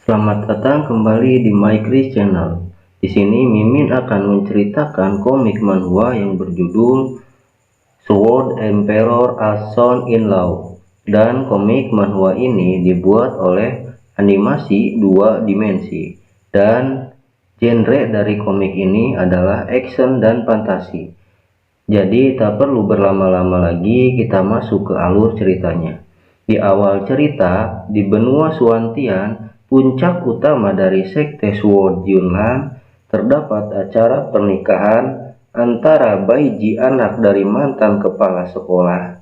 Selamat datang kembali di My Chris Channel. Di sini Mimin akan menceritakan komik manhwa yang berjudul Sword Emperor A Son in Law. Dan komik manhwa ini dibuat oleh animasi 2 dimensi. Dan genre dari komik ini adalah action dan fantasi. Jadi tak perlu berlama-lama lagi, kita masuk ke alur ceritanya. Di awal cerita, di benua Suantian, puncak utama dari sekte Sword Yunlan, terdapat acara pernikahan antara Baiji, anak dari mantan kepala sekolah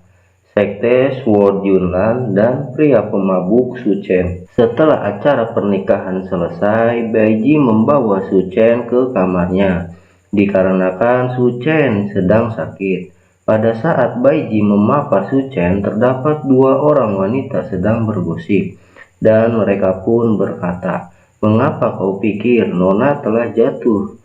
sekte Sword Yunlan, dan pria pemabuk Su Chen. Setelah acara pernikahan selesai, Baiji membawa Su Chen ke kamarnya dikarenakan Su Chen sedang sakit. Pada saat Baiji memapa Su Chen, terdapat 2 orang wanita sedang bergosip, dan mereka pun berkata, "Mengapa kau pikir Nona telah jatuh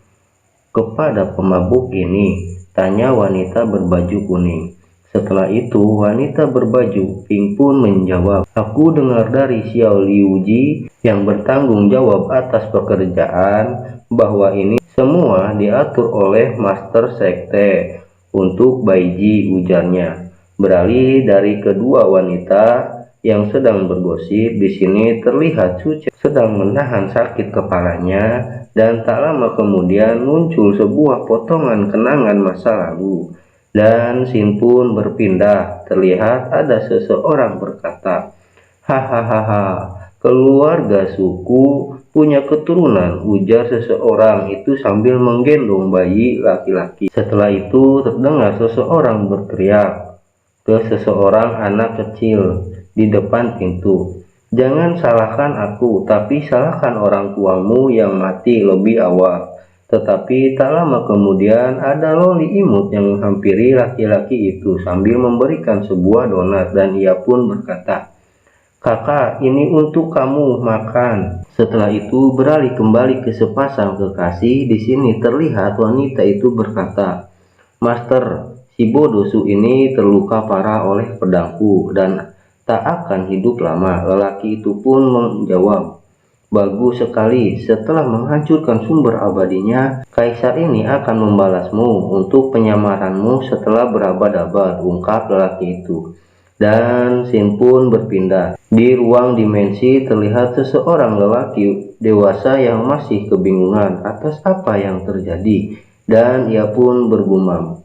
kepada pemabuk ini?" tanya wanita berbaju kuning. Setelah itu, wanita berbaju pink pun menjawab, "Aku dengar dari Xiao Liuji yang bertanggung jawab atas pekerjaan bahwa ini semua diatur oleh Master Sekte untuk Baiji," ujarnya. Beralih dari kedua wanita yang sedang bergosip, di sini terlihat Su Chen sedang menahan sakit kepalanya, dan tak lama kemudian muncul sebuah potongan kenangan masa lalu. Dan scene pun berpindah, terlihat ada seseorang berkata, "Hahaha, keluarga suku punya keturunan," ujar seseorang itu sambil menggendong bayi laki-laki. Setelah itu terdengar seseorang berteriak ke seseorang anak kecil di depan pintu, "Jangan salahkan aku, tapi salahkan orang tuamu yang mati lebih awal." Tetapi tak lama kemudian ada loli imut yang menghampiri laki-laki itu sambil memberikan sebuah donat, dan ia pun berkata, "Kakak, ini untuk kamu makan." Setelah itu beralih kembali ke sepasang kekasih. Di sini terlihat wanita itu berkata, "Master, si bodoh Su ini terluka parah oleh pedangku dan tak akan hidup lama." Lelaki itu pun menjawab, "Bagus sekali, setelah menghancurkan sumber abadinya, kaisar ini akan membalasmu untuk penyamaranmu setelah berabad-abad," ungkap lelaki itu. Dan scene pun berpindah. Di ruang dimensi terlihat seseorang lelaki dewasa yang masih kebingungan atas apa yang terjadi, dan ia pun bergumam,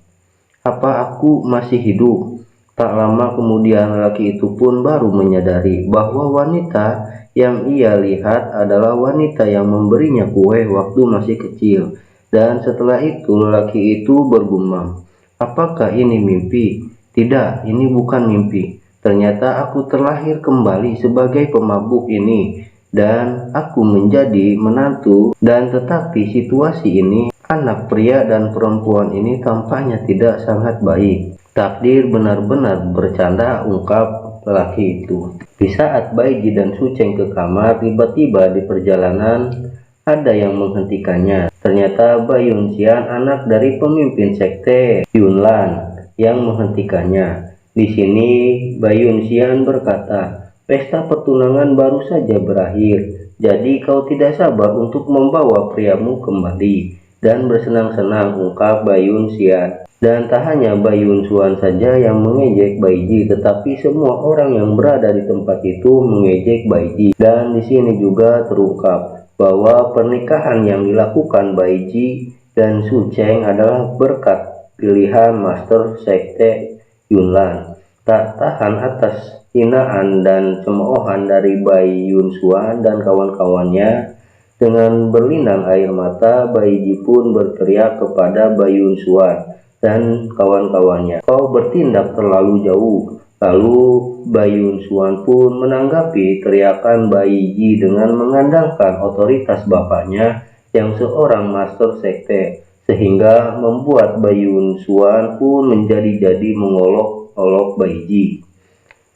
"Apa aku masih hidup?" Tak lama kemudian lelaki itu pun baru menyadari bahwa wanita yang ia lihat adalah wanita yang memberinya kue waktu masih kecil. Dan setelah itu lelaki itu bergumam, "Apakah ini mimpi? Tidak, ini bukan mimpi. Ternyata aku terlahir kembali sebagai pemabuk ini, dan aku menjadi menantu. Dan tetapi situasi ini, anak pria dan perempuan ini tampaknya tidak sangat baik. Takdir benar-benar bercanda," ungkap lelaki itu. Di saat Baiji dan Su Chen ke kamar, tiba-tiba di perjalanan ada yang menghentikannya. Ternyata Bayun Xian, anak dari pemimpin sekte Yunlan, yang menghentikannya. Di sini Bayun Xian berkata, "Pesta pertunangan baru saja berakhir, jadi kau tidak sabar untuk membawa priamu kembali dan bersenang-senang," ungkap Bayun Xian. Dan tak hanya Bayun Xuan saja yang mengejek Baiji, tetapi semua orang yang berada di tempat itu mengejek Baiji. Dan di sini juga terungkap bahwa pernikahan yang dilakukan Baiji dan Su Chen adalah berkat pilihan Master Sekte Yunlan. Tak tahan atas hinaan dan cemoohan dari Bayun Xuan dan kawan-kawannya, dengan berlinang air mata, Baiji pun berteriak kepada Bayun Xuan dan kawan-kawannya, "Kau bertindak terlalu jauh." Lalu Bayun Xuan pun menanggapi teriakan Baiji dengan mengandalkan otoritas bapaknya yang seorang master sekte, sehingga membuat Bayun Xuan pun menjadi-jadi mengolok-olok Baiji.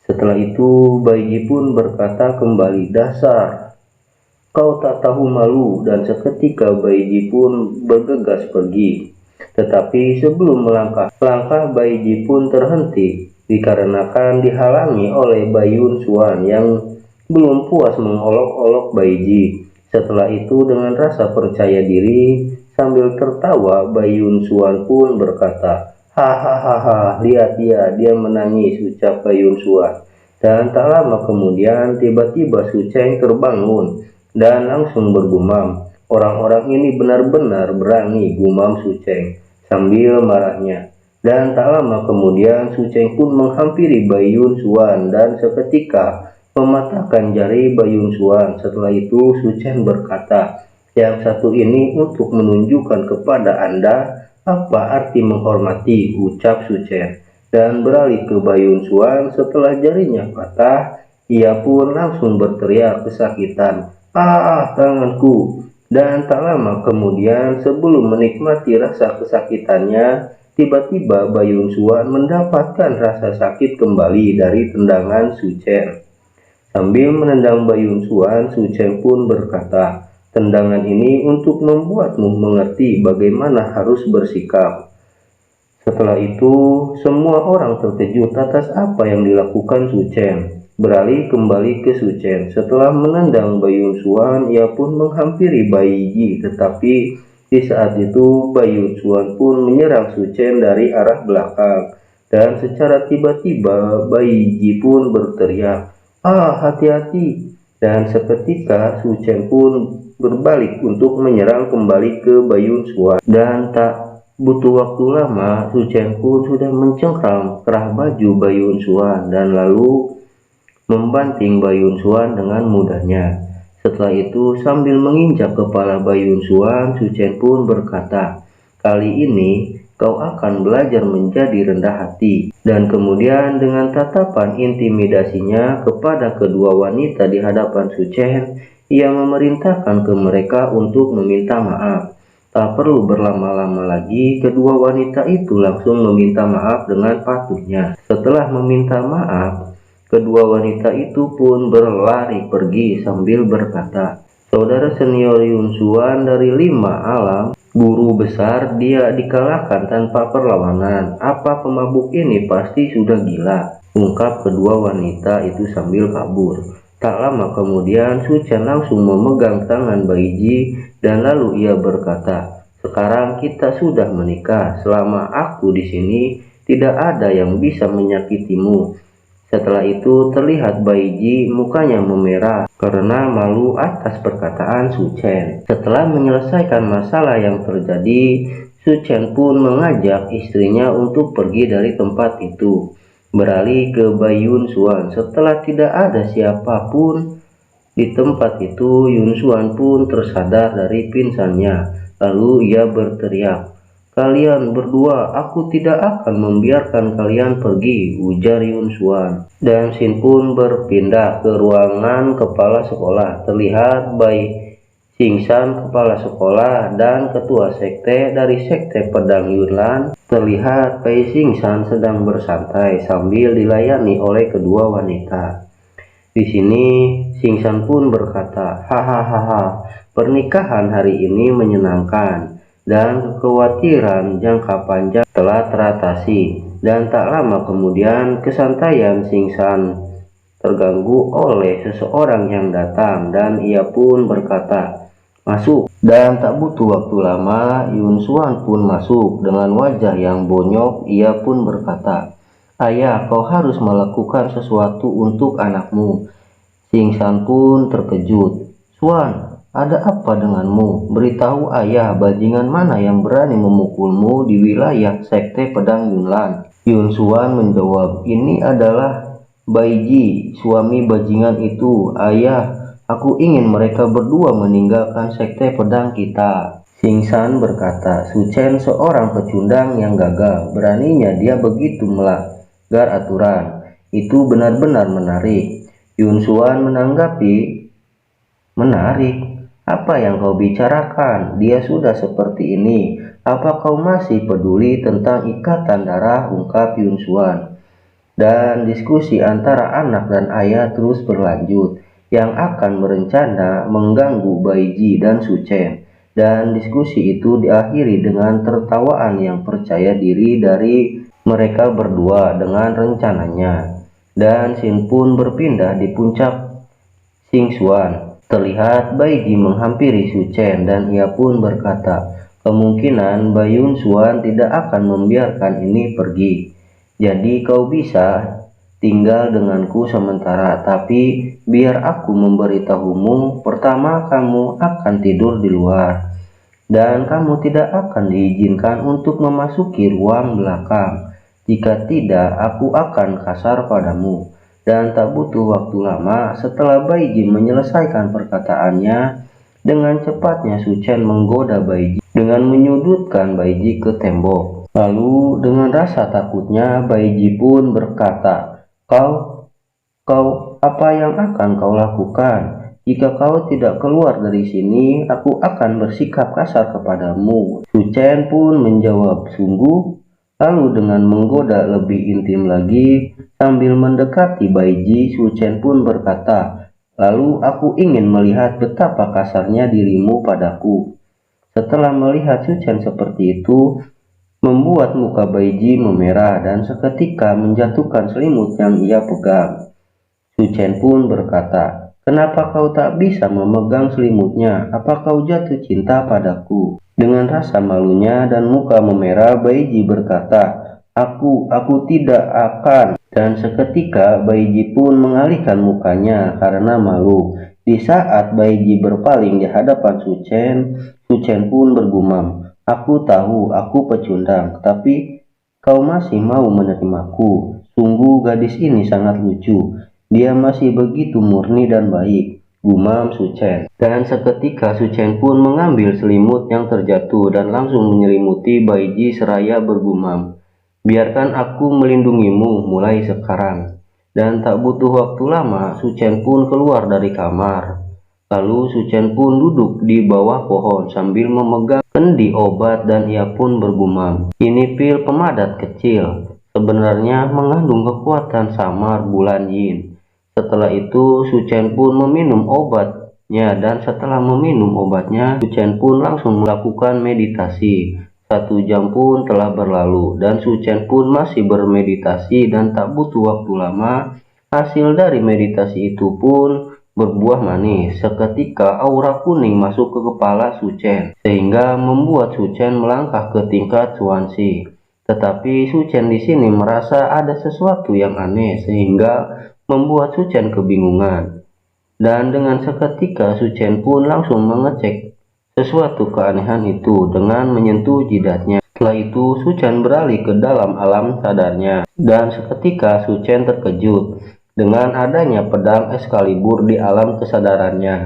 Setelah itu Baiji pun berkata kembali, "Dasar kau tak tahu malu," dan seketika Baiji pun bergegas pergi. Tetapi sebelum melangkah, langkah Baiji pun terhenti dikarenakan dihalangi oleh Bayun Xuan yang belum puas mengolok-olok Baiji. Setelah itu dengan rasa percaya diri sambil tertawa, Bayun Suan pun berkata, "Hahaha, lihat dia menangis," ucap Bayun Suan. Dan tak lama kemudian tiba-tiba Su Cheng terbangun dan langsung bergumam, "Orang-orang ini benar-benar berani," gumam Su Cheng sambil marahnya. Dan tak lama kemudian Su Cheng pun menghampiri Bayun Suan dan seketika mematahkan jari Bayun Suan. Setelah itu Su Cheng berkata, "Yang satu ini untuk menunjukkan kepada Anda apa arti menghormati," ucap Su Cheng. Dan beralih ke Bayun Suan, setelah jarinya patah, ia pun langsung berteriak kesakitan, "Ah, tanganku!" Dan tak lama kemudian, sebelum menikmati rasa kesakitannya, tiba-tiba Bayun Suan mendapatkan rasa sakit kembali dari tendangan Su Cheng. Sambil menendang Bayun Suan, Su Cheng pun berkata, "Tendangan ini untuk membuatmu mengerti bagaimana harus bersikap." Setelah itu, semua orang terkejut atas apa yang dilakukan Su Cheng. Beralih kembali ke Su Cheng. Setelah menendang Bayun Suan, ia pun menghampiri Baiji, tetapi di saat itu Bayun Suan pun menyerang Su Cheng dari arah belakang. Dan secara tiba-tiba Baiji pun berteriak, "Ah, hati-hati!" Dan seketika Su Cheng pun berbalik untuk menyerang kembali ke Bayun Suan. Dan tak butuh waktu lama, Su Cheng pun sudah mencengkram kerah baju Bayun Suan dan lalu membanting Bayun Suan dengan mudahnya. Setelah itu sambil menginjak kepala Bayun Suan, Su Cheng pun berkata, "Kali ini kau akan belajar menjadi rendah hati." Dan kemudian dengan tatapan intimidasinya kepada kedua wanita di hadapan Su Cheng, ia memerintahkan ke mereka untuk meminta maaf. Tak perlu berlama-lama lagi, kedua wanita itu langsung meminta maaf dengan patuhnya. Setelah meminta maaf, kedua wanita itu pun berlari pergi sambil berkata, "Saudara senior Yun Suan dari 5 alam, guru besar, dia dikalahkan tanpa perlawanan. Apa pemabuk ini pasti sudah gila," ungkap kedua wanita itu sambil kabur. Tak lama kemudian Su Cheng langsung memegang tangan Baiji dan lalu ia berkata, "Sekarang kita sudah menikah. Selama aku di sini tidak ada yang bisa menyakitimu." Setelah itu terlihat Baiji mukanya memerah karena malu atas perkataan Su Cheng. Setelah menyelesaikan masalah yang terjadi, Su Cheng pun mengajak istrinya untuk pergi dari tempat itu. Beralih ke Bayun Suan. Setelah tidak ada siapapun di tempat itu, Yun Suan pun tersadar dari pingsannya. Lalu ia berteriak, "Kalian berdua, aku tidak akan membiarkan kalian pergi," ujar Yun Suan. Dan Sin pun berpindah ke ruangan kepala sekolah. Terlihat Bai Xingsan, kepala sekolah, dan ketua sekte dari sekte pedang Yunlan. Terlihat Bai Xingsan sedang bersantai sambil dilayani oleh kedua wanita. Di sini Xingsan pun berkata, "Hahaha, pernikahan hari ini menyenangkan dan kekhawatiran jangka panjang telah teratasi." Dan tak lama kemudian kesantaian Xingsan terganggu oleh seseorang yang datang dan ia pun berkata, "Masuk." Dan tak butuh waktu lama, Yun Suan pun masuk dengan wajah yang bonyok. Ia pun berkata, "Ayah, kau harus melakukan sesuatu untuk anakmu." Xingsan pun terkejut. "Suan, ada apa denganmu? Beritahu ayah, bajingan mana yang berani memukulmu di wilayah sekte pedang Yunlan?" Yun Suan menjawab, "Ini adalah Baiji, suami bajingan itu. Ayah, aku ingin mereka berdua meninggalkan sekte pedang kita." Xingsan berkata, "Su Cheng seorang pecundang yang gagal. Beraninya dia begitu melanggar aturan. Itu benar-benar menarik." Yun Suan menanggapi, "Menarik? Apa yang kau bicarakan? Dia sudah seperti ini. Apa kau masih peduli tentang ikatan darah?" ungkap Yun Suan. Dan diskusi antara anak dan ayah terus berlanjut, yang akan berencana mengganggu Baiji dan Su Cheng. Dan diskusi itu diakhiri dengan tertawaan yang percaya diri dari mereka berdua dengan rencananya. Dan Sin pun berpindah di puncak Xing Xuan. Terlihat Baiji menghampiri Su Chen dan ia pun berkata, kemungkinan Bayun Xuan tidak akan membiarkan ini pergi. Jadi kau bisa tinggal denganku sementara, tapi biar aku memberitahumu, pertama kamu akan tidur di luar, dan kamu tidak akan diizinkan untuk memasuki ruang belakang. Jika tidak, aku akan kasar padamu. Dan tak butuh waktu lama, setelah Baiji menyelesaikan perkataannya, dengan cepatnya Su Chen menggoda Baiji dengan menyudutkan Baiji ke tembok. Lalu dengan rasa takutnya, Baiji pun berkata, apa yang akan kau lakukan? Jika kau tidak keluar dari sini, aku akan bersikap kasar kepadamu. Su Chen pun menjawab, sungguh? Lalu dengan menggoda lebih intim lagi, sambil mendekati Baiji, Su Chen pun berkata, lalu aku ingin melihat betapa kasarnya dirimu padaku. Setelah melihat Su Chen seperti itu, membuat muka Baiji memerah dan seketika menjatuhkan selimut yang ia pegang. Su Chen pun berkata, kenapa kau tak bisa memegang selimutnya? Apa kau jatuh cinta padaku? Dengan rasa malunya dan muka memerah, Baiji berkata, aku tidak akan. Dan seketika Baiji pun mengalihkan mukanya karena malu. Di saat Baiji berpaling di hadapan Su Chen pun bergumam, aku tahu aku pecundang, tapi kau masih mau menerimaku. Sungguh gadis ini sangat lucu. Dia masih begitu murni dan baik, gumam Su Chen. Dan seketika Su Chen pun mengambil selimut yang terjatuh dan langsung menyelimuti Baiji seraya bergumam, biarkan aku melindungimu mulai sekarang. Dan tak butuh waktu lama, Su Chen pun keluar dari kamar. Lalu Su Chen pun duduk di bawah pohon sambil memegang kendi obat dan ia pun bergumam, ini pil pemadat kecil, sebenarnya mengandung kekuatan samar bulan yin. Setelah itu Su Chen pun meminum obatnya dan setelah meminum obatnya Su Chen pun langsung melakukan meditasi. 1 jam pun telah berlalu dan Su Chen pun masih bermeditasi dan tak butuh waktu lama hasil dari meditasi itu pun berbuah manis. Seketika aura kuning masuk ke kepala Su Chen sehingga membuat Su Chen melangkah ke tingkat Xuanxi. Tetapi Su Chen di sini merasa ada sesuatu yang aneh sehingga membuat Su Chen kebingungan. Dan dengan seketika Su Chen pun langsung mengecek sesuatu keanehan itu dengan menyentuh jidatnya. Setelah itu Su Chen beralih ke dalam alam sadarnya dan seketika Su Chen terkejut dengan adanya pedang Excalibur di alam kesadarannya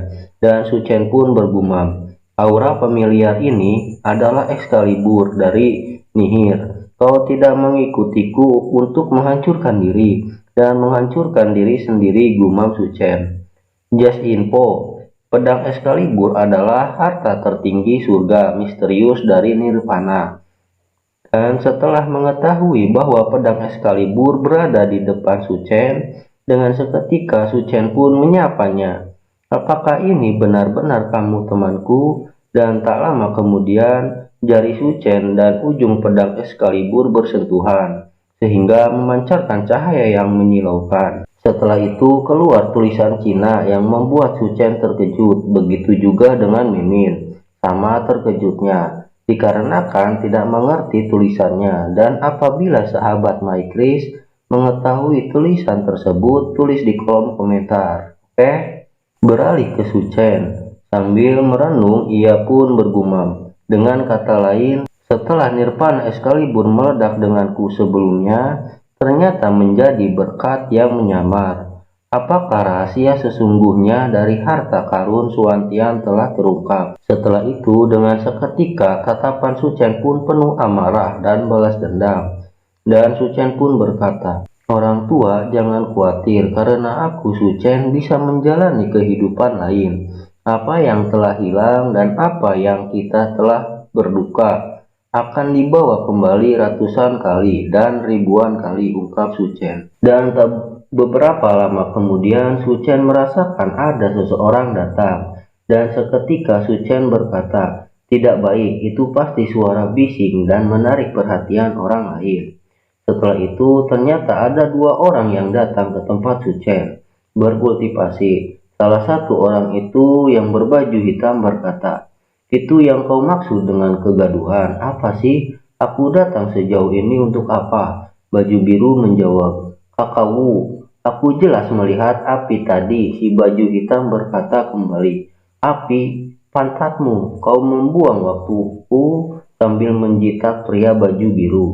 dan Su Chen pun bergumam, aura familiar ini adalah Excalibur dari Nihir. Kau tidak mengikutiku untuk menghancurkan diri dan menghancurkan diri sendiri, gumam Su Chen. Just info, pedang Excalibur adalah harta tertinggi surga misterius dari Nirvana. Dan setelah mengetahui bahwa pedang Excalibur berada di depan Su Chen, dengan seketika Su Chen pun menyapanya. Apakah ini benar-benar kamu temanku? Dan tak lama kemudian, jari Su Chen dan ujung pedang Excalibur bersentuhan, sehingga memancarkan cahaya yang menyilaukan. Setelah itu keluar tulisan Cina yang membuat Su Chen terkejut, begitu juga dengan Mimin. Sama terkejutnya, dikarenakan tidak mengerti tulisannya, dan apabila sahabat Maikris mengetahui tulisan tersebut, tulis di kolom komentar. Oke? Beralih ke Su Chen. Sambil merenung, ia pun bergumam. Dengan kata lain, setelah Nirvana Excalibur meledak denganku sebelumnya, ternyata menjadi berkat yang menyamar. Apakah rahasia sesungguhnya dari harta karun Xuantian telah terungkap? Setelah itu, dengan seketika tatapan Su Chen pun penuh amarah dan balas dendam. Dan Su Chen pun berkata, orang tua jangan khawatir karena aku Su Chen bisa menjalani kehidupan lain. Apa yang telah hilang dan apa yang kita telah berduka akan dibawa kembali ratusan kali dan ribuan kali, ungkap Su Chen. Dan beberapa lama kemudian Su Chen merasakan ada seseorang datang. Dan seketika Su Chen berkata, tidak baik, itu pasti suara bising dan menarik perhatian orang lain. Setelah itu ternyata ada 2 orang yang datang ke tempat Su Chen berkultivasi. Salah satu orang itu yang berbaju hitam berkata, "Itu yang kau maksud dengan kegaduhan? Apa sih? Aku datang sejauh ini untuk apa?" Baju biru menjawab, "Kakakku, aku jelas melihat api tadi." Si baju hitam berkata kembali, "Api? Pantatmu, kau membuang waktuku," sambil menjitak pria baju biru.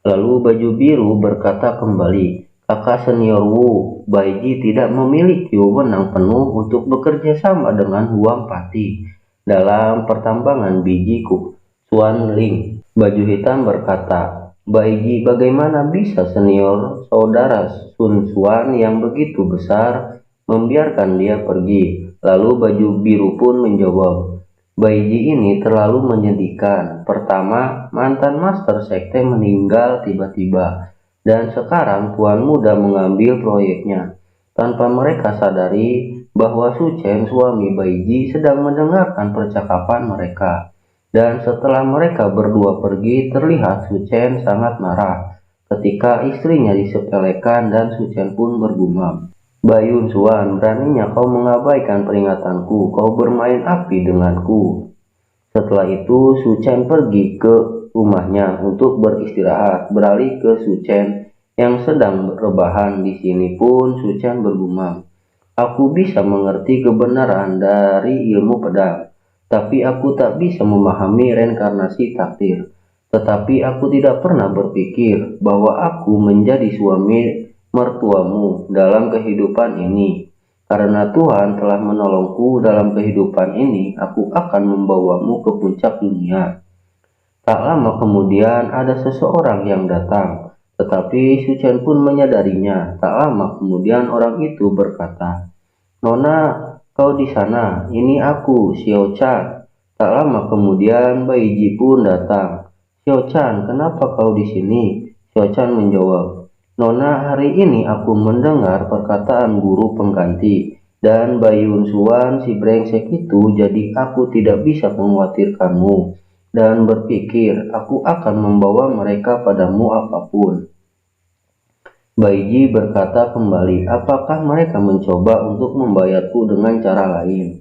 Lalu baju biru berkata kembali, "Kakak senior Wu, Baiji tidak memiliki wewenang penuh untuk bekerja sama dengan Huang Pati dalam pertambangan biji Xuan Ling." Baju hitam berkata, "Baiji, bagaimana bisa senior saudara Sun Xuan yang begitu besar membiarkan dia pergi?" Lalu baju biru pun menjawab, "Baiji ini terlalu menyedihkan. Pertama, mantan master sekte meninggal tiba-tiba, dan sekarang tuan muda mengambil proyeknya. Tanpa mereka sadari bahwa Su Chen, suami Baiji, sedang mendengarkan percakapan mereka. Dan setelah mereka berdua pergi, terlihat Su Chen sangat marah ketika istrinya disepelekan dan Su Chen pun bergumam, 'Bayun Xuan, beraninya kau mengabaikan peringatanku, kau bermain api denganku.' Setelah itu, Su Chen pergi ke rumahnya untuk beristirahat, beralih ke Su Chen yang sedang rebahan. Di sini pun Su Chen bergumam, 'Aku bisa mengerti kebenaran dari ilmu pedang, tapi aku tak bisa memahami reinkarnasi takdir. Tetapi aku tidak pernah berpikir bahwa aku menjadi suami mertuamu dalam kehidupan ini. Karena Tuhan telah menolongku dalam kehidupan ini, aku akan membawamu ke puncak dunia.' Tak lama kemudian ada seseorang yang datang, tetapi Su Chen pun menyadarinya. Tak lama kemudian orang itu berkata, 'Nona, kau di sana, ini aku, Xiao Chan.' Tak lama kemudian Baiji pun datang. 'Xiao Chan, kenapa kau di sini?' Xiao Chan menjawab, 'Nona, hari ini aku mendengar perkataan guru pengganti dan Bayun Xuan si brengsek itu, jadi aku tidak bisa mengkhawatirkanmu dan berpikir aku akan membawa mereka padamu apapun.' Baiji berkata kembali, 'Apakah mereka mencoba untuk membayarku dengan cara lain?'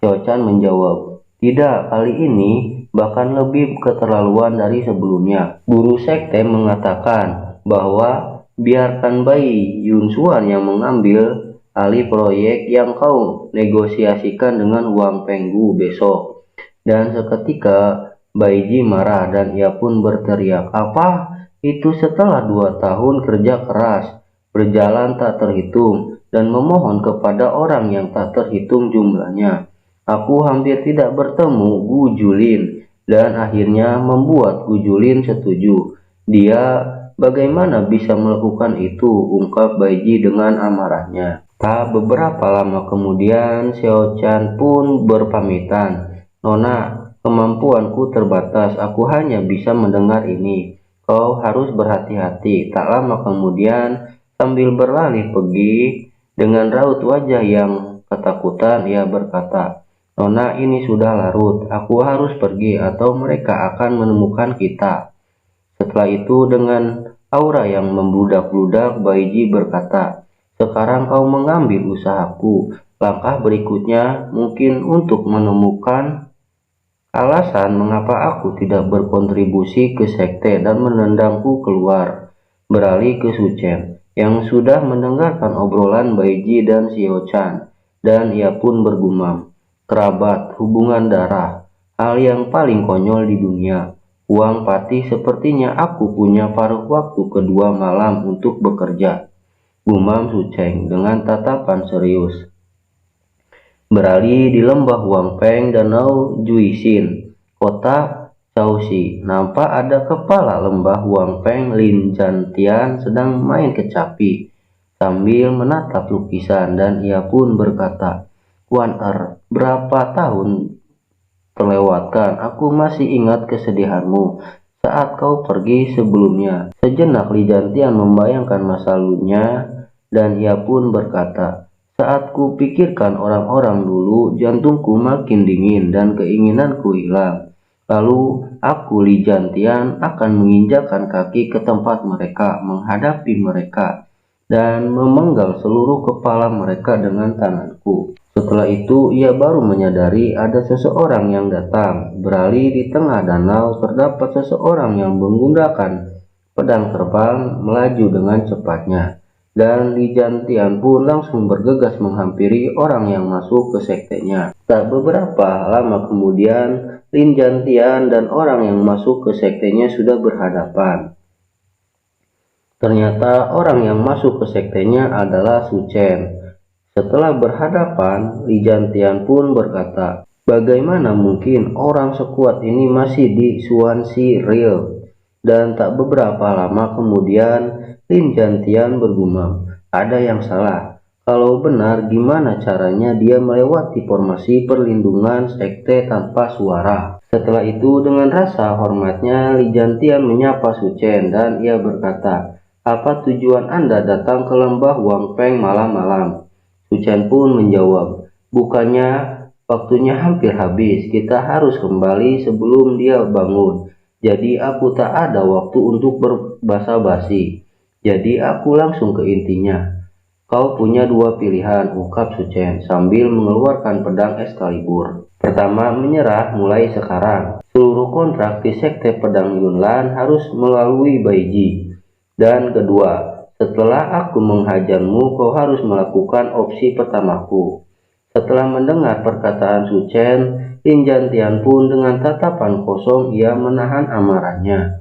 Xiao Chan menjawab, 'Tidak, kali ini bahkan lebih keterlaluan dari sebelumnya. Guru sekte mengatakan bahwa biarkan Bai Yun Xuan yang mengambil alih proyek yang kau negosiasikan dengan Wang Penggu besok.' Dan seketika Baiji marah dan ia pun berteriak, 'Apa? Itu setelah 2 tahun kerja keras, berjalan tak terhitung, dan memohon kepada orang yang tak terhitung jumlahnya. Aku hampir tidak bertemu Gu Julin, dan akhirnya membuat Gu Julin setuju. Dia bagaimana bisa melakukan itu?' ungkap Baiji dengan amarahnya. Tak beberapa lama kemudian, Xiao Chan pun berpamitan, 'Nona, kemampuanku terbatas, aku hanya bisa mendengar ini. Kau harus berhati-hati.' Tak lama kemudian, sambil berlari pergi dengan raut wajah yang ketakutan, ia berkata, 'Nona, ini sudah larut. Aku harus pergi atau mereka akan menemukan kita.' Setelah itu dengan aura yang membludak-bludak, Baiji berkata, 'Sekarang kau mengambil usahaku. Langkah berikutnya mungkin untuk menemukan alasan mengapa aku tidak berkontribusi ke sekte dan menendangku keluar.' Beralih ke Su Chen, yang sudah mendengarkan obrolan Baiji dan Xiao Chan, dan ia pun bergumam, 'Kerabat, hubungan darah, hal yang paling konyol di dunia. Huang Pati, sepertinya aku punya paruh waktu kedua malam untuk bekerja,' gumam Su Chen dengan tatapan serius. Beralih di lembah Huangpeng, Danau Juixin, kota Shaoxi, nampak ada kepala lembah Huangpeng, Lin Jantian, sedang main kecapi sambil menatap lukisan, dan ia pun berkata, 'Kuan berapa tahun terlewatkan, aku masih ingat kesedihanmu saat kau pergi sebelumnya.' Sejenak Li Jantian membayangkan masa lalunya, dan ia pun berkata, 'Saat ku pikirkan orang-orang dulu, jantungku makin dingin dan keinginanku hilang. Lalu aku, Li Jantian, akan menginjakkan kaki ke tempat mereka, menghadapi mereka, dan memenggal seluruh kepala mereka dengan tanganku. Setelah itu ia baru menyadari ada seseorang yang datang. Beralih di tengah danau terdapat seseorang yang menggunakan pedang terbang melaju dengan cepatnya. Dan Li Jantian pun langsung bergegas menghampiri orang yang masuk ke sektenya. Tak beberapa lama kemudian, Lin Jantian dan orang yang masuk ke sektenya sudah berhadapan. Ternyata orang yang masuk ke sektenya adalah Su Chen. Setelah berhadapan, Li Jantian pun berkata, "Bagaimana mungkin orang sekuat ini masih di Xuanxi Real?" Dan tak beberapa lama kemudian, Lin Jantian bergumam, "Ada yang salah. Kalau benar, gimana caranya dia melewati formasi perlindungan sekte tanpa suara?" Setelah itu, dengan rasa hormatnya, Li Jantian menyapa Su Chen dan ia berkata, "Apa tujuan Anda datang ke lembah Wangpeng malam-malam?" Su Chen pun menjawab, "Bukannya waktunya hampir habis, kita harus kembali sebelum dia bangun. Jadi aku tak ada waktu untuk berbasa-basi. Jadi aku langsung ke intinya. Kau punya dua pilihan," ungkap Su Chen sambil mengeluarkan pedang Excalibur. "Pertama, menyerah mulai sekarang. Seluruh kontrak di sekte pedang Yunlan harus melalui Baiji. Dan kedua, setelah aku menghajarmu, kau harus melakukan opsi pertamaku." Setelah mendengar perkataan Su Chen, Lin Jantian pun dengan tatapan kosong ia menahan amarahnya.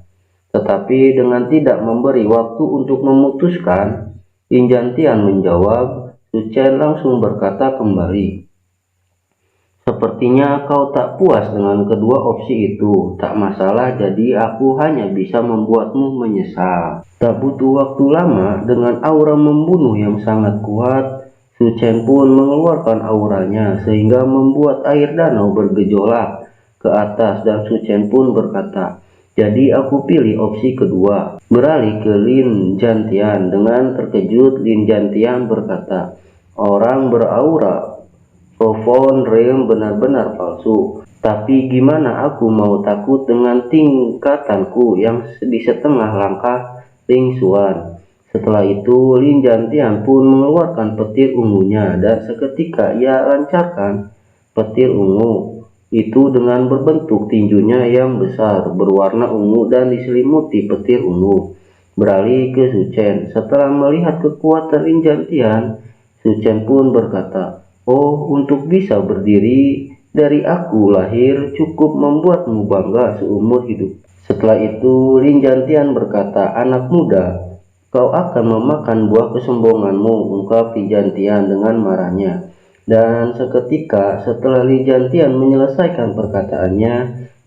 Tetapi dengan tidak memberi waktu untuk memutuskan, Lin Jantian menjawab. Su Chen langsung berkata kembali, "Sepertinya kau tak puas dengan kedua opsi itu. Tak masalah, jadi aku hanya bisa membuatmu menyesal." Tak butuh waktu lama, dengan aura membunuh yang sangat kuat, Su Chen pun mengeluarkan auranya sehingga membuat air danau bergejolak ke atas dan Su Chen pun berkata, "Jadi aku pilih opsi kedua." Beralih ke Lin Jantian. Dengan terkejut, Lin Jantian berkata, "Orang beraura Profound Realm benar-benar palsu. Tapi gimana aku mau takut dengan tingkatanku yang di setengah langkah Ling Xuan." Setelah itu, Lin Jantian pun mengeluarkan petir ungunya dan seketika ia lancarkan petir ungu itu dengan berbentuk tinjunya yang besar, berwarna ungu dan diselimuti petir ungu. Beralih ke Su Chen. Setelah melihat kekuatan Lin Jantian, Su Chen pun berkata, "Oh, untuk bisa berdiri dari aku lahir cukup membuatmu bangga seumur hidup." Setelah itu, Lin Jantian berkata, "Anak muda, kau akan memakan buah kesombonganmu," ungkap Li Jantian dengan marahnya. Dan seketika setelah Li Jantian menyelesaikan perkataannya,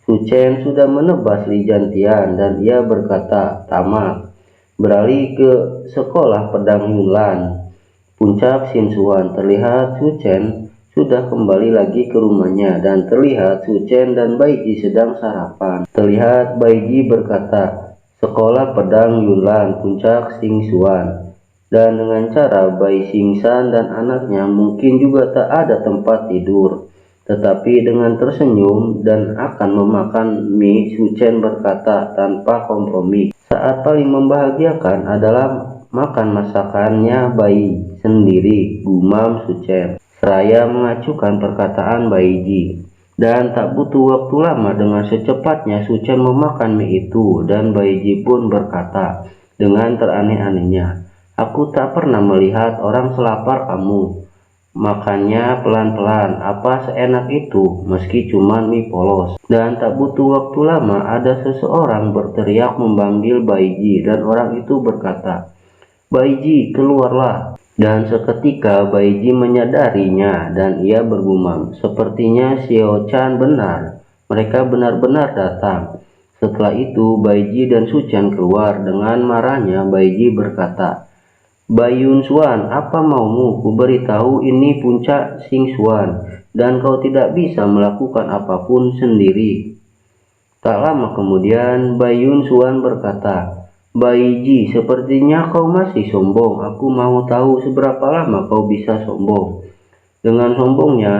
Su Chen sudah menebas Li Jantian dan ia berkata, "Tamat." Beralih ke sekolah pedang Yunlan. Puncak Xinzuan. Terlihat Su Chen sudah kembali lagi ke rumahnya dan terlihat Su Chen dan Baiji sedang sarapan. Terlihat Baiji berkata, "Sekolah pedang Yunlan, puncak Xinzuan." Dan dengan cara Bai Xingsan dan anaknya mungkin juga tak ada tempat tidur. Tetapi dengan tersenyum dan akan memakan mie, Su Chen berkata tanpa kompromi, "Saat paling membahagiakan adalah makan masakannya Bai sendiri," gumam Su Chen, seraya mengacukan perkataan Baiji. Dan tak butuh waktu lama, dengan secepatnya Su Chen memakan mie itu dan Baiji pun berkata dengan teraneh-anehnya, "Aku tak pernah melihat orang selapar kamu. Makannya pelan-pelan, apa seenak itu, meski cuma mie polos." Dan tak butuh waktu lama, ada seseorang berteriak memanggil Baiji dan orang itu berkata, "Baiji, keluarlah." Dan seketika Baiji menyadarinya dan ia bergumam, "Sepertinya Xiao Chan benar. Mereka benar-benar datang." Setelah itu Baiji dan Su Chen keluar. Dengan marahnya Baiji berkata, "Bai Yunxuan, apa maumu? Kuberitahu ini puncak Xingxuan dan kau tidak bisa melakukan apapun sendiri." Tak lama kemudian Bai Yunxuan berkata, "Baiji, sepertinya kau masih sombong. Aku mau tahu seberapa lama kau bisa sombong." Dengan sombongnya,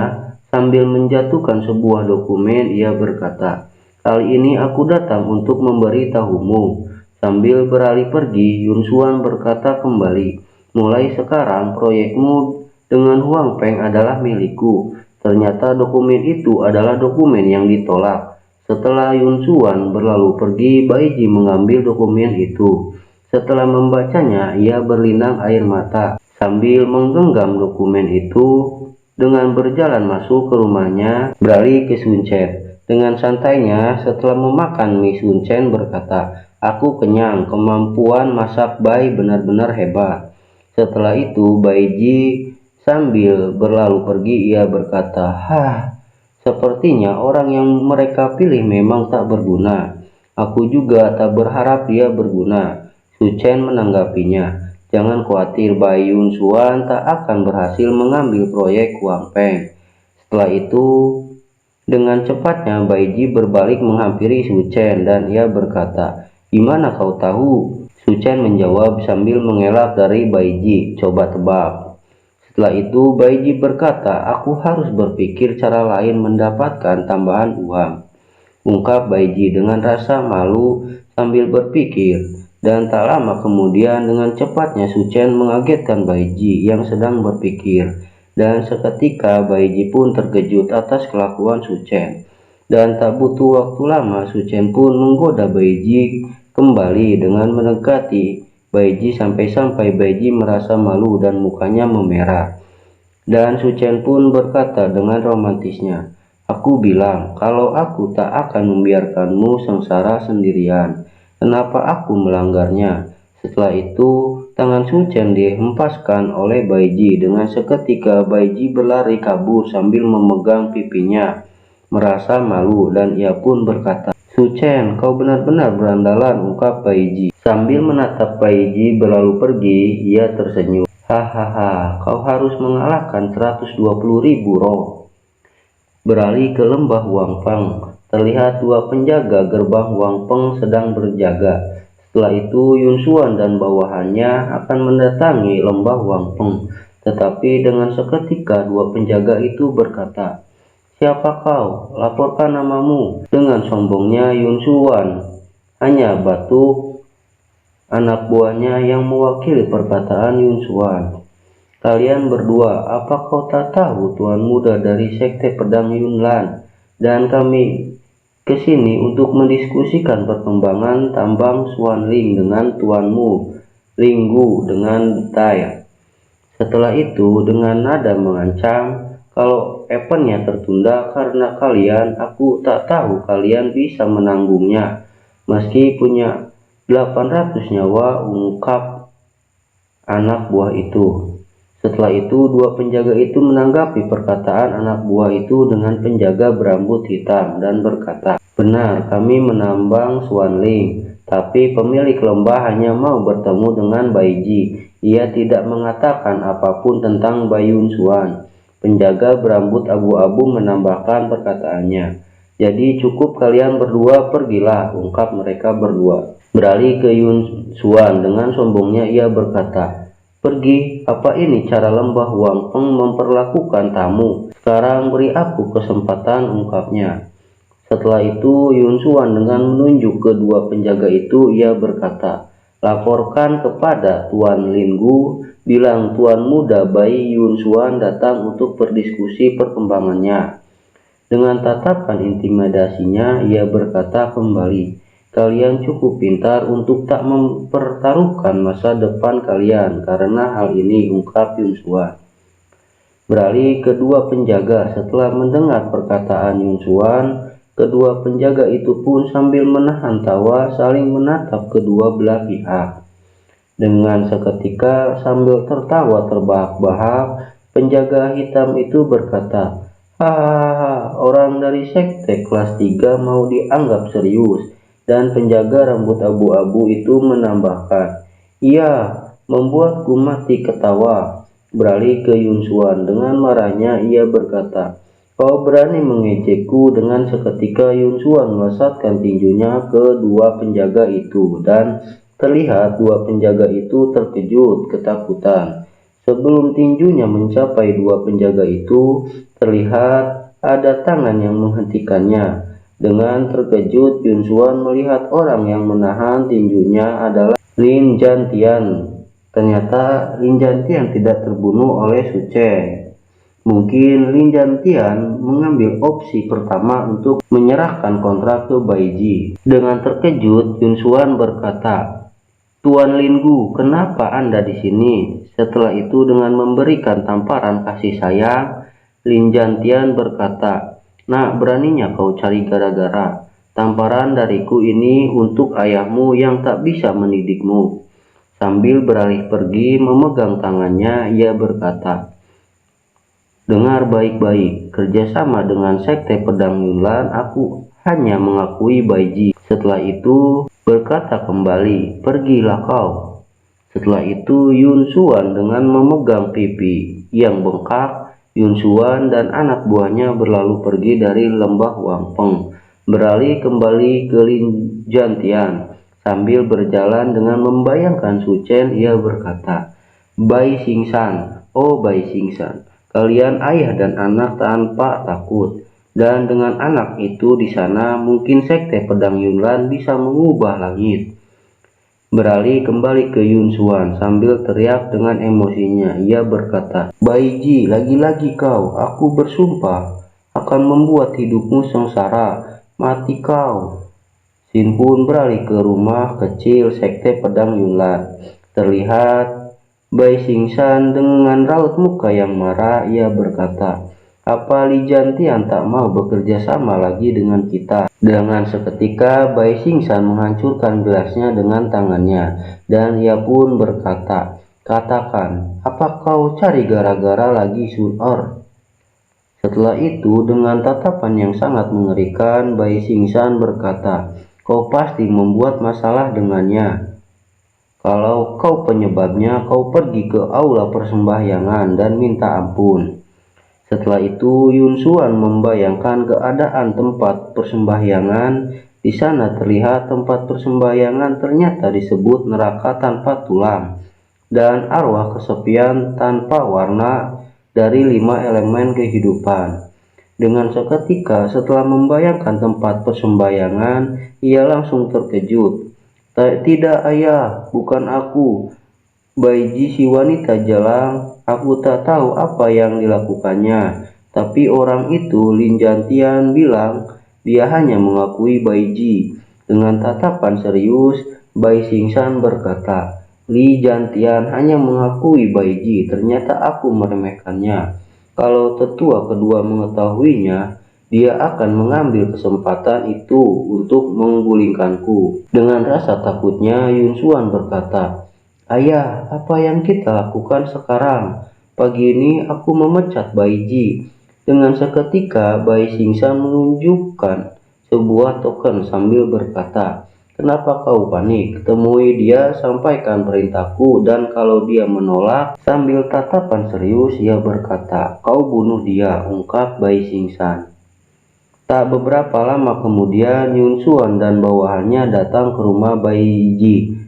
sambil menjatuhkan sebuah dokumen, ia berkata, "Kali ini aku datang untuk memberitahumu." Sambil beralih pergi, Yunxuan berkata kembali, "Mulai sekarang proyekmu dengan Huang Peng adalah milikku. Ternyata dokumen itu adalah dokumen yang ditolak. Setelah Yun Xuan berlalu pergi, Baiji mengambil dokumen itu. Setelah membacanya, ia berlinang air mata sambil menggenggam dokumen itu. Dengan berjalan masuk ke rumahnya, beralih ke Sun Chen. Dengan santainya, setelah memakan mie, Sun Chen berkata, "Aku kenyang, kemampuan masak Bai benar-benar hebat." Setelah itu, Baiji sambil berlalu pergi, ia berkata, sepertinya orang yang mereka pilih memang tak berguna. Aku juga tak berharap dia berguna." Su Chen menanggapinya, "Jangan khawatir, Bai Yun Xuan tak akan berhasil mengambil proyek Huang Peng." Setelah itu, dengan cepatnya Baiji berbalik menghampiri Su Chen dan ia berkata, "Gimana kau tahu?" Su Chen menjawab sambil mengelak dari Baiji, "Coba tebak." Setelah itu Baiji berkata, "Aku harus berpikir cara lain mendapatkan tambahan uang," ungkap Baiji dengan rasa malu sambil berpikir. Dan tak lama kemudian dengan cepatnya Su Chen mengagetkan Baiji yang sedang berpikir. Dan seketika Baiji pun terkejut atas kelakuan Su Chen. Dan tak butuh waktu lama Su Chen pun menggoda Baiji kembali dengan mendekati Baiji sampai-sampai Baiji merasa malu dan mukanya memerah. Dan Su Chen pun berkata dengan romantisnya, "Aku bilang kalau aku tak akan membiarkanmu sengsara sendirian. Kenapa aku melanggarnya?" Setelah itu, tangan Su Chen dihempaskan oleh Baiji. Dengan seketika Baiji berlari kabur sambil memegang pipinya. Merasa malu dan ia pun berkata, "Su Chen, kau benar-benar berandalan," ungkap Baiji. Sambil menatap Baiji berlalu pergi, ia tersenyum. "Hahaha, kau harus mengalahkan 120.000 roh." Beralih ke lembah Huang Peng, terlihat dua penjaga gerbang Huang Peng sedang berjaga. Setelah itu Yun Xuan dan bawahannya akan mendatangi lembah Huang Peng. Tetapi dengan seketika dua penjaga itu berkata, "Siapa kau? Laporkan namamu." Dengan sombongnya Yun Xuan hanya batuk anak buahnya yang mewakili perkataan Yun Xuan. "Kalian berdua, apa kau tak tahu Tuan Muda dari Sekte Pedang Yunlan dan kami kesini untuk mendiskusikan perkembangan tambang Xuanling dengan tuanmu, Linggu dengan detail." Setelah itu dengan nada mengancam, "Kalau eventnya tertunda karena kalian, aku tak tahu kalian bisa menanggungnya meski punya 800 nyawa," ungkap anak buah itu. Setelah itu dua penjaga itu menanggapi perkataan anak buah itu dengan penjaga berambut hitam dan berkata, "Benar, kami menambang Xuanling, tapi pemilik lembah hanya mau bertemu dengan Baiji. Ia tidak mengatakan apapun tentang Bai Yun Xuan." Penjaga berambut abu-abu menambahkan perkataannya, "Jadi cukup kalian berdua, pergilah," ungkap mereka berdua. Beralih ke Yun Xuan, dengan sombongnya ia berkata, "Pergi, apa ini cara lembah Huang Peng memperlakukan tamu? Sekarang beri aku kesempatan," ungkapnya. Setelah itu Yun Xuan dengan menunjuk kedua penjaga itu ia berkata, "Laporkan kepada Tuan Linggu, bilang Tuan Muda Bai Yun Xuan datang untuk berdiskusi perkembangannya." Dengan tatapan intimidasinya ia berkata kembali, "Kalian cukup pintar untuk tak mempertaruhkan masa depan kalian karena hal ini," ungkap Yun Xuan. Beralih kedua penjaga, setelah mendengar perkataan Yun Xuan, kedua penjaga itu pun sambil menahan tawa saling menatap kedua belah pihak. Dengan seketika sambil tertawa terbahak-bahak, penjaga hitam itu berkata, "Hahaha, orang dari sekte kelas 3 mau dianggap serius." Dan penjaga rambut abu-abu itu menambahkan, "Iya, membuatku mati ketawa." Beralih ke Yun Xuan, dengan marahnya ia berkata, "Kau berani mengejekku?" Dengan seketika Yun Xuan melesatkan tinjunya ke dua penjaga itu dan terlihat dua penjaga itu terkejut ketakutan. Sebelum tinjunya mencapai dua penjaga itu, terlihat ada tangan yang menghentikannya. Dengan terkejut, Yun Xuan melihat orang yang menahan tinjunya adalah Lin Jantian, Ternyata Lin Jantian tidak terbunuh oleh Su Chen. Mungkin Lin Jantian mengambil opsi pertama untuk menyerahkan kontrak ke Bai Ji. Dengan terkejut, Yun Xuan berkata, "Tuan Lin Gu, kenapa Anda di sini?" Setelah itu dengan memberikan tamparan kasih sayang, Lin Jantian berkata, "Nak, beraninya kau cari gara-gara. Tamparan dariku ini untuk ayahmu yang tak bisa mendidikmu." Sambil beralih pergi memegang tangannya, ia berkata, "Dengar baik-baik, kerjasama dengan Sekte Pedang Yunlan, aku hanya mengakui Bai Ji." Setelah itu berkata kembali, "Pergilah kau." Setelah itu Yun Xuan dengan memegang pipi yang bengkak, Yun Xuan dan anak buahnya berlalu pergi dari lembah Wangpeng, beralih kembali ke Lin Jantian. Sambil berjalan dengan membayangkan Su Chen, ia berkata, "Bai Xingsan, oh Bai Xingsan, kalian ayah dan anak tanpa takut. Dan dengan anak itu di sana, mungkin Sekte Pedang Yunlan bisa mengubah langit." Beralih kembali ke Yun Xuan sambil teriak dengan emosinya. Ia berkata, "Bai Ji, lagi-lagi kau, aku bersumpah akan membuat hidupmu sengsara. Mati kau." Sin pun beralih ke rumah kecil Sekte Pedang Yunlan. Terlihat Bai Xingsan dengan raut muka yang marah. Ia berkata, "Apa Li Jantian tak mau bekerja sama lagi dengan kita?" Dengan seketika Bai Xingsan menghancurkan gelasnya dengan tangannya, dan ia pun berkata, "Katakan, apa kau cari gara-gara lagi, Sun Er?" Setelah itu dengan tatapan yang sangat mengerikan, Bai Xingsan berkata, "Kau pasti membuat masalah dengannya. Kalau kau penyebabnya, kau pergi ke aula persembahyangan dan minta ampun." Setelah itu Yun Xuan membayangkan keadaan tempat persembahyangan. Di sana terlihat tempat persembahyangan ternyata disebut neraka tanpa tulang dan arwah kesepian tanpa warna dari 5 elemen kehidupan. Dengan seketika setelah membayangkan tempat persembahyangan, ia langsung terkejut. "Tidak ayah, bukan aku. Bai Ji si wanita jalang, aku tak tahu apa yang dilakukannya. Tapi orang itu, Lin Jantian, bilang dia hanya mengakui Bai Ji." Dengan tatapan serius, Bai Xingsan berkata, "Li Jantian hanya mengakui Bai Ji, ternyata aku meremehkannya. Kalau tetua kedua mengetahuinya, dia akan mengambil kesempatan itu untuk menggulingkanku." Dengan rasa takutnya, Yun Xuan berkata, "Ayah, apa yang kita lakukan sekarang? Pagi ini aku memecat Bai Ji." Dengan seketika, Bai Xingsan menunjukkan sebuah token sambil berkata, "Kenapa kau panik? Temui dia, sampaikan perintahku, dan kalau dia menolak." Sambil tatapan serius, ia berkata, "Kau bunuh dia," ungkap Bai Xingsan. Tak beberapa lama kemudian, Yun Xuan dan bawahannya datang ke rumah Bai Ji.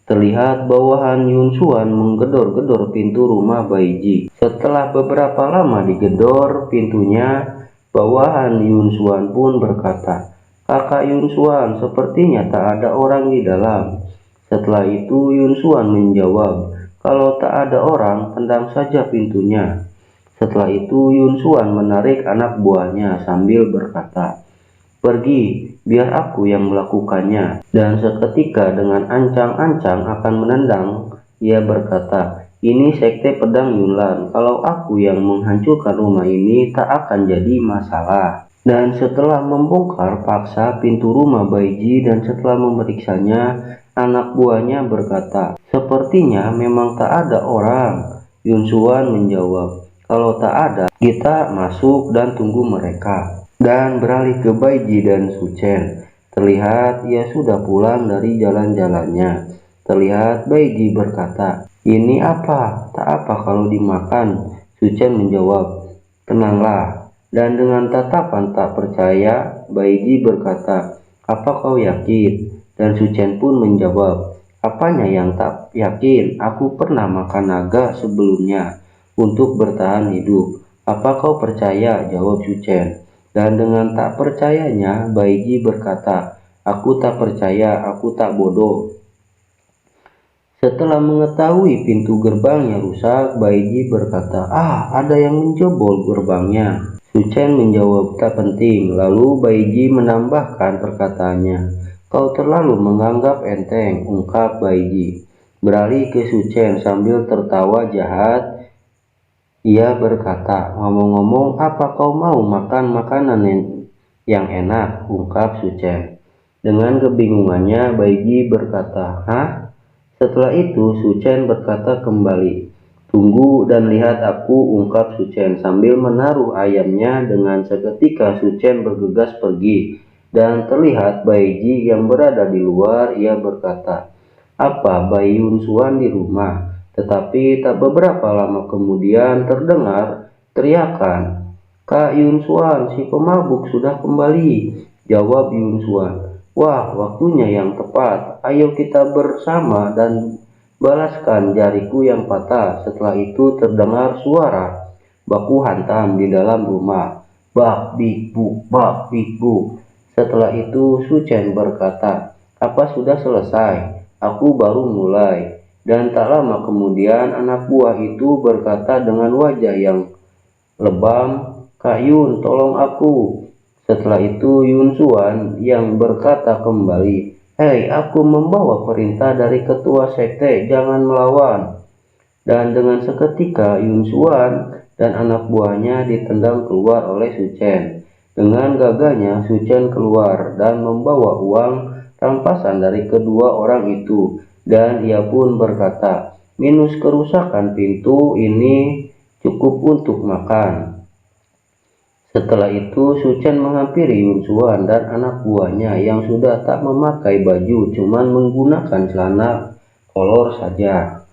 Terlihat bawahan Yun Xuan menggedor-gedor pintu rumah Bai Ji. Setelah beberapa lama digedor pintunya, bawahan Yun Xuan pun berkata, "Kakak Yun Xuan, sepertinya tak ada orang di dalam." Setelah itu Yun Xuan menjawab, "Kalau tak ada orang, tendang saja pintunya." Setelah itu Yun Xuan menarik anak buahnya sambil berkata, "Pergi, biar aku yang melakukannya." Dan seketika dengan ancang-ancang akan menendang, ia berkata, "Ini Sekte Pedang Yunlan. Kalau aku yang menghancurkan rumah ini, tak akan jadi masalah." Dan setelah membongkar paksa pintu rumah Bai Ji dan setelah memeriksanya, anak buahnya berkata, "Sepertinya memang tak ada orang." Yun Xuan menjawab, "Kalau tak ada, kita masuk dan tunggu mereka." Dan beralih ke Bai Ji dan Su Chen. Terlihat ia sudah pulang dari jalan-jalannya. Terlihat Bai Ji berkata, "Ini apa? Tak apa kalau dimakan." Su Chen menjawab, "Tenanglah." Dan dengan tatapan tak percaya, Bai Ji berkata, "Apa kau yakin?" Dan Su Chen pun menjawab, "Apanya yang tak yakin? Aku pernah makan naga sebelumnya untuk bertahan hidup." "Apa kau percaya?" jawab Su Chen. Dan dengan tak percayanya, Bai Ji berkata, "Aku tak percaya, aku tak bodoh." Setelah mengetahui pintu gerbangnya rusak, Baiji berkata, ada yang menjebol gerbangnya. Su Chen menjawab, tak penting. Lalu Baiji menambahkan perkataannya. Kau terlalu menganggap enteng, ungkap Baiji. Beralih ke Su Chen sambil tertawa jahat, ia berkata, ngomong-ngomong, apa kau mau makan makanan yang enak, ungkap Su Chen. Dengan kebingungannya, Baiji berkata, hah? Setelah itu, Su Chen berkata kembali, tunggu dan lihat aku, ungkap Su Chen sambil menaruh ayamnya. Dengan seketika Su Chen bergegas pergi dan terlihat Baiji yang berada di luar. Ia berkata, apa Bai Yun Xuan di rumah? Tetapi tak beberapa lama kemudian terdengar teriakan, Kak Yun Xuan, si pemabuk sudah kembali, jawab Yun Xuan. Wah, waktunya yang tepat. Ayo kita bersama dan balaskan jariku yang patah. Setelah itu terdengar suara baku hantam di dalam rumah. Bak bik buk, bak bik buk. Setelah itu Su Chen berkata, apa sudah selesai? Aku baru mulai. Dan tak lama kemudian anak buah itu berkata dengan wajah yang lebam, Kak Yun, tolong aku. Setelah itu Yun Xuan yang berkata kembali, hei, aku membawa perintah dari ketua sekte, jangan melawan. Dan dengan seketika Yun Xuan dan anak buahnya ditendang keluar oleh Su Chen. Dengan gagahnya Su Chen keluar dan membawa uang rampasan dari kedua orang itu. Dan ia pun berkata, minus kerusakan pintu ini cukup untuk makan. Setelah itu Su Chen menghampiri Yun Xuan dan anak buahnya yang sudah tak memakai baju, cuman menggunakan celana kolor saja.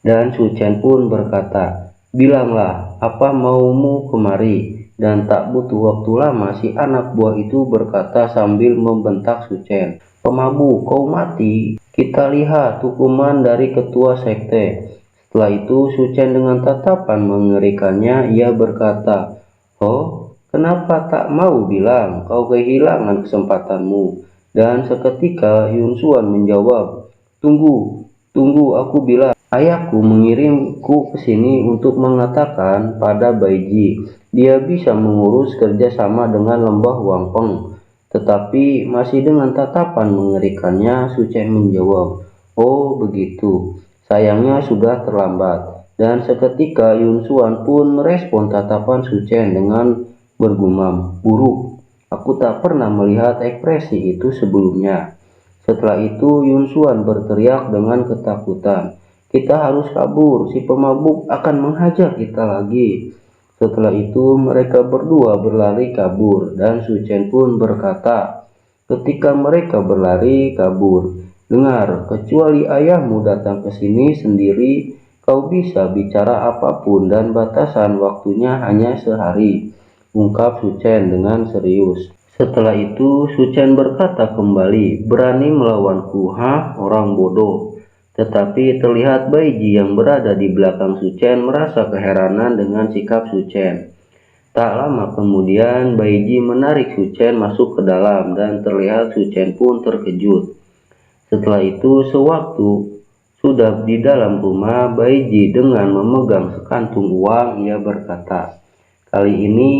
Dan Su Chen pun berkata, bilanglah apa maumu kemari. Dan tak butuh waktu lama si anak buah itu berkata sambil membentak Su Chen, pemabuk, kau mati. Kita lihat hukuman dari ketua sekte. Setelah itu Su Chen dengan tatapan mengerikannya ia berkata, oh, kenapa tak mau bilang? Kau kehilangan kesempatanmu. Dan seketika Yun Xuan menjawab, tunggu, aku bilang. Ayahku mengirimku ke sini untuk mengatakan pada Baiji, dia bisa mengurus kerjasama dengan lembah Wangpeng. Tetapi masih dengan tatapan mengerikannya, Su Chen menjawab, oh begitu, sayangnya sudah terlambat. Dan seketika Yun Xuan pun merespon tatapan Su Chen dengan bergumam, buruk, aku tak pernah melihat ekspresi itu sebelumnya. Setelah itu Yun Xuan berteriak dengan ketakutan, kita harus kabur, si pemabuk akan menghajar kita lagi. Setelah itu mereka berdua berlari kabur dan Su Chen pun berkata, ketika mereka berlari kabur, dengar, kecuali ayahmu datang ke sini sendiri, kau bisa bicara apapun dan batasan waktunya hanya sehari, ungkap Su Chen dengan serius. Setelah itu Su Chen berkata kembali, berani melawanku, orang bodoh. Tetapi terlihat Baiji yang berada di belakang Su Chen merasa keheranan dengan sikap Su Chen. Tak lama kemudian Baiji menarik Su Chen masuk ke dalam dan terlihat Su Chen pun terkejut. Setelah itu sewaktu sudah di dalam rumah, Baiji dengan memegang sekantung uang ia berkata, kali ini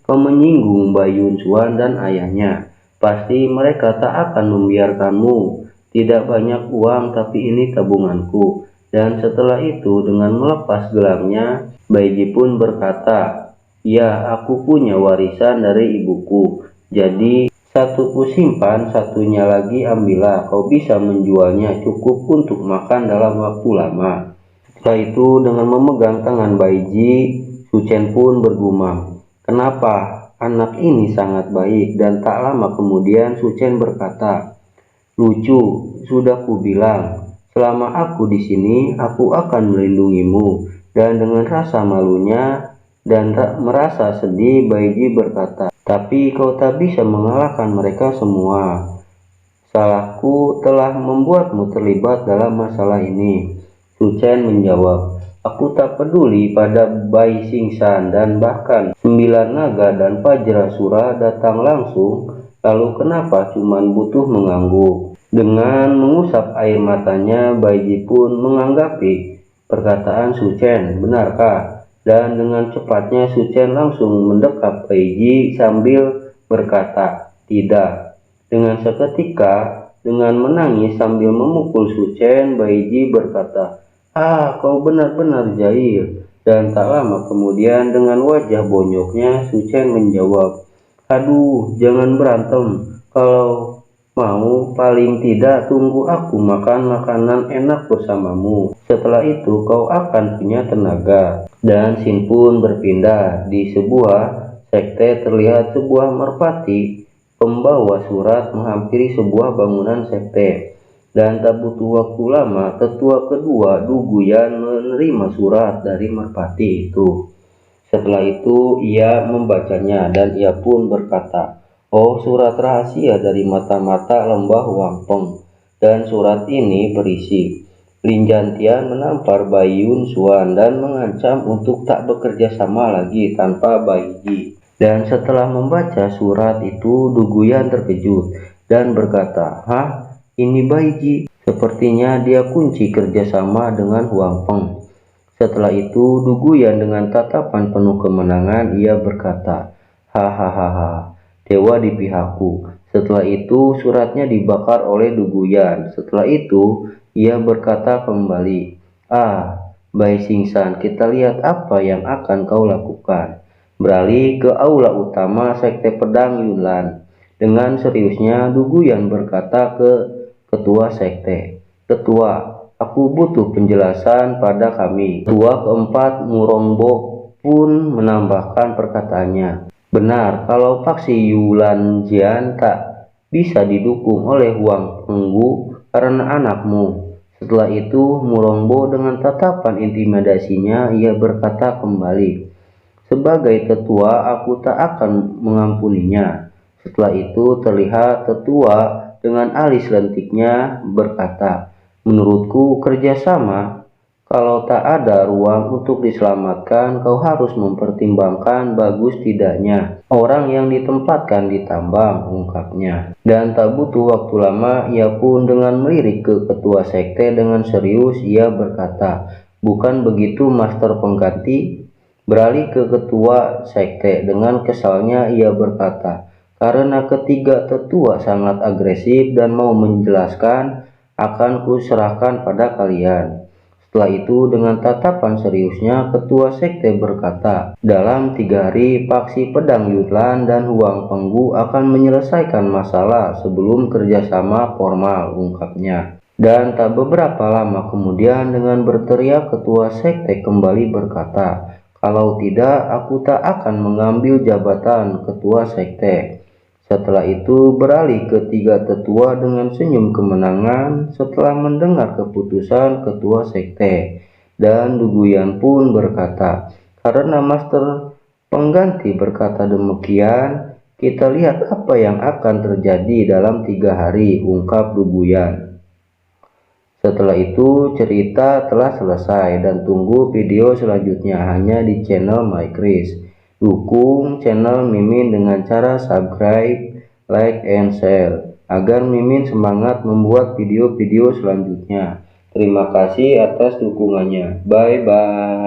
kau menyinggung Bai Yun Xuan dan ayahnya. Pasti mereka tak akan membiarkanmu. Tidak banyak uang tapi ini tabunganku. Dan setelah itu dengan melepas gelangnya, Baiji pun berkata, ya aku punya warisan dari ibuku. Jadi satu ku simpan, satunya lagi ambillah. Kau bisa menjualnya cukup untuk makan dalam waktu lama. Setelah itu dengan memegang tangan Baiji, Su Chen pun bergumam, kenapa? Anak ini sangat baik. Dan tak lama kemudian Su Chen berkata, lucu, sudah ku bilang, selama aku di sini, aku akan melindungimu. Dan dengan rasa malunya dan merasa sedih, Baiji berkata, tapi kau tak bisa mengalahkan mereka semua. Salahku telah membuatmu terlibat dalam masalah ini. Su Chen menjawab, aku tak peduli pada Bai Xingsan dan bahkan 9 naga dan Vajrasura datang langsung. Lalu kenapa cuman butuh mengganggu? Dengan mengusap air matanya, Baiji pun menganggapi perkataan Su Chen, benarkah? Dan dengan cepatnya Su Chen langsung mendekap Baiji sambil berkata, tidak. Dengan seketika, dengan menangis sambil memukul Su Chen, Baiji berkata, ah, kau benar-benar jahil. Dan tak lama kemudian dengan wajah bonyoknya, Su Chen menjawab, aduh, jangan berantem. Kalau mau, paling tidak tunggu aku makan makanan enak bersamamu. Setelah itu kau akan punya tenaga. Dan scene pun berpindah. Di sebuah sekte terlihat sebuah merpati pembawa surat menghampiri sebuah bangunan sekte. Dan tak butuh waktu lama, tetua kedua Duguyan menerima surat dari merpati itu. Setelah itu ia membacanya dan ia pun berkata, oh, surat rahasia dari mata-mata lembah Wangpeng. Dan surat ini berisi, Lin Jantian menampar Bai Yun Xuan dan mengancam untuk tak bekerja sama lagi tanpa Baiji. Dan setelah membaca surat itu, Duguyan terkejut dan berkata, hah, ini Baiji? Sepertinya dia kunci kerjasama dengan Wangpeng. Setelah itu, Duguyan dengan tatapan penuh kemenangan, ia berkata, hahaha, dewa di pihakku. Setelah itu, suratnya dibakar oleh Duguyan. Setelah itu, ia berkata kembali, ah, Bai Xingsan, kita lihat apa yang akan kau lakukan. Beralih ke aula utama Sekte Pedang Yunlan. Dengan seriusnya, Duguyan berkata ke ketua sekte, ketua, aku butuh penjelasan pada kami. Ketua keempat Murongbo pun menambahkan perkataannya. Benar, kalau faksi Yulan Jian tak bisa didukung oleh Huang Penggu karena anakmu. Setelah itu Murongbo dengan tatapan intimidasinya ia berkata kembali, sebagai tetua aku tak akan mengampuninya. Setelah itu terlihat tetua dengan alis lentiknya berkata, menurutku kerjasama, kalau tak ada ruang untuk diselamatkan, kau harus mempertimbangkan bagus tidaknya orang yang ditempatkan di tambang, ungkapnya. Dan tak butuh waktu lama, ia pun dengan melirik ke ketua sekte dengan serius, ia berkata, bukan begitu Master Pengganti? Beralih ke ketua sekte dengan kesalnya ia berkata, karena ketiga tetua sangat agresif dan mau menjelaskan, akan kuserahkan pada kalian. Setelah itu dengan tatapan seriusnya ketua sekte berkata, dalam 3 hari faksi Pedang Yunlan dan Huang Penggu akan menyelesaikan masalah sebelum kerjasama formal, ungkapnya. Dan tak beberapa lama kemudian dengan berteriak ketua sekte kembali berkata, kalau tidak aku tak akan mengambil jabatan ketua sekte. Setelah itu beralih ke 3 tetua dengan senyum kemenangan setelah mendengar keputusan ketua sekte. Dan Duguyan pun berkata, karena Master Pengganti berkata demikian, kita lihat apa yang akan terjadi dalam 3 hari, ungkap Duguyan. Setelah itu cerita telah selesai dan tunggu video selanjutnya hanya di channel MyChris. Dukung channel Mimin dengan cara subscribe, like, and share agar Mimin semangat membuat video-video selanjutnya. Terima kasih atas dukungannya. Bye bye.